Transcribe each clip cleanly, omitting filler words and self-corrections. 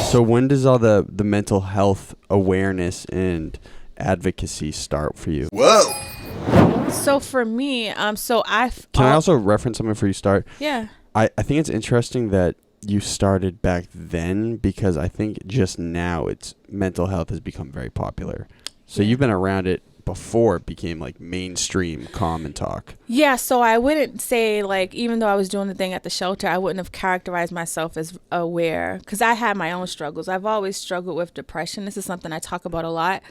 So when does all the mental health awareness and advocacy start for you? Whoa. So for me, Can I also reference something before you start? Yeah. I think it's interesting that you started back then, because I think just now mental health has become very popular. So you've been around it before it became like mainstream common talk. Yeah, so I wouldn't say, like, even though I was doing the thing at the shelter, I wouldn't have characterized myself as aware, because I had my own struggles. I've always struggled with depression. This is something I talk about a lot.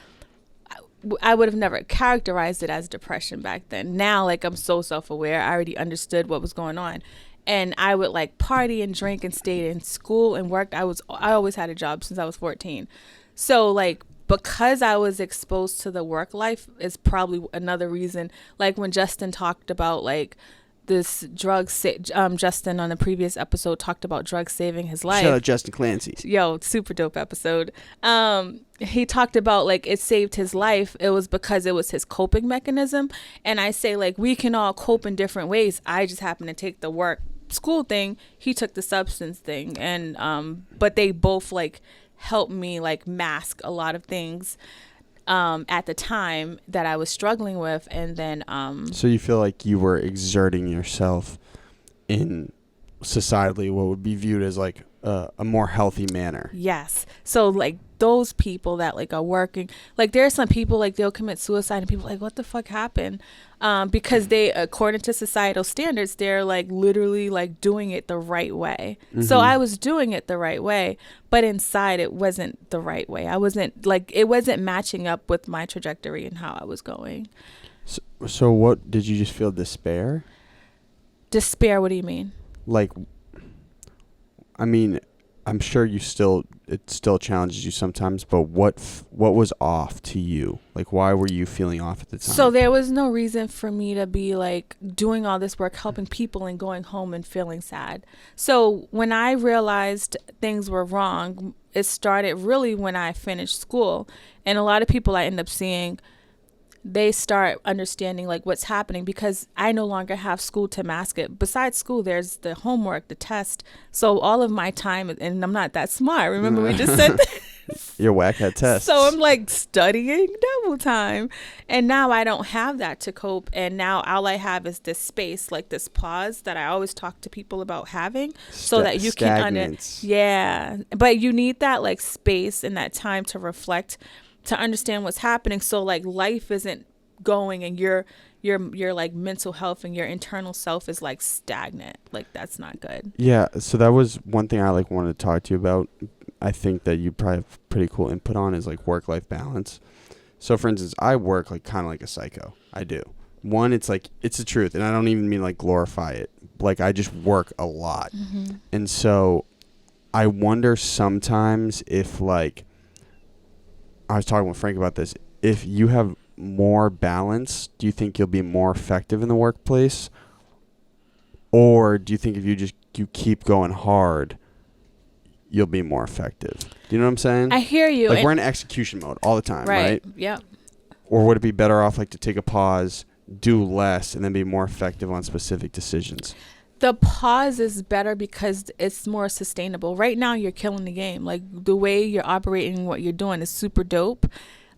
I would have never characterized it as depression back then. Now, like, I'm so self-aware. I already understood what was going on. And I would like party and drink and stay in school and worked. I always had a job since I was 14. So like, because I was exposed to the work life is probably another reason. Like when Justin talked about like this Justin on the previous episode talked about drugs saving his life. Shout out Justin Clancy. Yo, super dope episode. He talked about like it saved his life. It was because it was his coping mechanism. And I say like we can all cope in different ways. I just happen to take the work school thing. He took the substance thing. And but they both like helped me like mask a lot of things at the time that I was struggling with. And then so you feel like you were exerting yourself in societally what would be viewed as like a more healthy manner. Yes. So like those people that like are working, like there are some people like they'll commit suicide and people like what the fuck happened, because they, according to societal standards, they're like literally like doing it the right way. Mm-hmm. So I was doing it the right way, but inside it wasn't the right way. I wasn't like, it wasn't matching up with my trajectory and how I was going. So what did you just feel? Despair? Despair? What do you mean? Like, I mean, I'm sure it still challenges you sometimes, but what was off to you? Like, why were you feeling off at the time? So there was no reason for me to be like doing all this work, helping people and going home and feeling sad. So when I realized things were wrong, it started really when I finished school. And a lot of people I end up seeing, they start understanding like what's happening because I no longer have school to mask it. Besides school, there's the homework, the test. So all of my time, and I'm not that smart. Remember we just said this? You're whack at tests. So I'm like studying double time. And now I don't have that to cope. And now all I have is this space, like this pause that I always talk to people about having so that you can yeah. But you need that like space and that time to reflect, to understand what's happening. So like life isn't going and your like mental health and your internal self is like stagnant. Like that's not good. Yeah. So that was one thing I like wanted to talk to you about. I think that you probably have pretty cool input on is like work-life balance. So for instance, I work like kind of like a psycho. I do. One, it's like, it's the truth. And I don't even mean like glorify it. Like I just work a lot. Mm-hmm. And so I wonder sometimes if like, I was talking with Frank about this. If you have more balance, do you think you'll be more effective in the workplace? Or do you think if you keep going hard, you'll be more effective? Do you know what I'm saying? I hear you. Like we're in execution mode all the time, right? Yeah. Or would it be better off like to take a pause, do less, and then be more effective on specific decisions? The pause is better because it's more sustainable. Right now, you're killing the game. Like the way you're operating, what you're doing is super dope.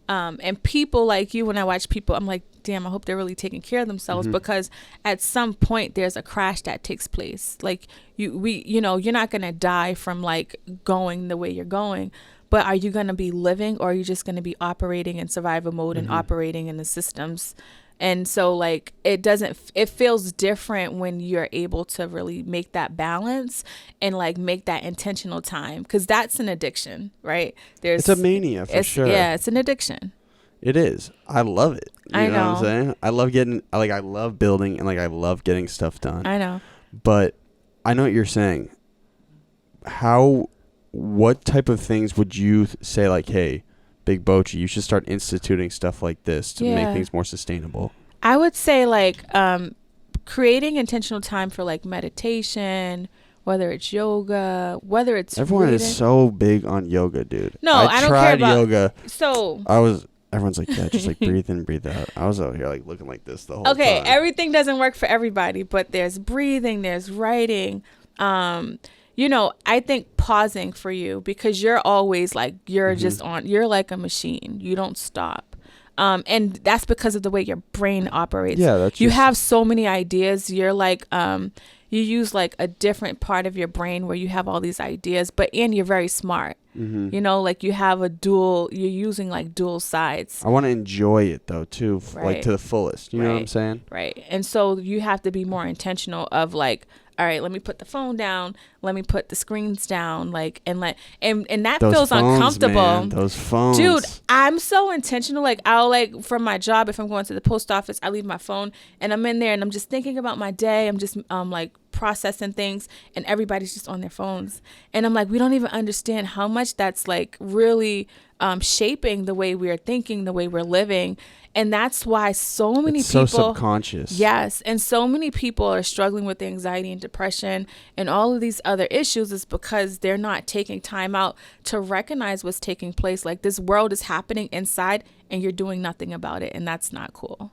And people like you, when I watch people, I'm like, damn, I hope they're really taking care of themselves, mm-hmm. because at some point there's a crash that takes place. Like you're not going to die from like going the way you're going, but are you going to be living, or are you just going to be operating in survival mode, mm-hmm. and operating in the systems? And so like it feels different when you're able to really make that balance and like make that intentional time, because that's an addiction, right? It's a mania for sure. Yeah, it's an addiction. It is. I love it. I know what I'm saying? I love building and like I love getting stuff done. I know. But I know what you're saying. What type of things would you say like, hey, Big Bochi, you should start instituting stuff like this to make things more sustainable? I would say like creating intentional time for like meditation, whether it's yoga, whether it's everyone reading. is so big on yoga, dude. No, I don't tried care about yoga. So everyone's like, yeah, just like breathe in, breathe out. I was out here like looking like this the whole time. Okay, everything doesn't work for everybody, but there's breathing, there's writing. I think pausing for you because you're always like, you're Mm-hmm. just on, you're like a machine. You don't stop. And that's because of the way your brain operates. Yeah, that's you just- have so many ideas. You're like, you use like a different part of your brain where you have all these ideas, and you're very smart. Mm-hmm. You know, like you have you're using like dual sides. I want to enjoy it though too, like Right. to the fullest. You know what I'm Right. saying? Right. And so you have to be more intentional of like, all right, let me put the phone down. Let me put the screens down. Like, and that Those feels phones, uncomfortable. man, those phones. Dude, I'm so intentional. Like, I'll like from my job, if I'm going to the post office, I leave my phone and I'm in there and I'm just thinking about my day. I'm just like processing things, and everybody's just on their phones. And I'm like, we don't even understand how much that's like really shaping the way we're thinking, the way we're living. And that's why so many it's people, so subconscious. yes, and so many people are struggling with anxiety and depression and all of these other issues is because they're not taking time out to recognize what's taking place. Like, this world is happening inside and you're doing nothing about it, and that's not cool.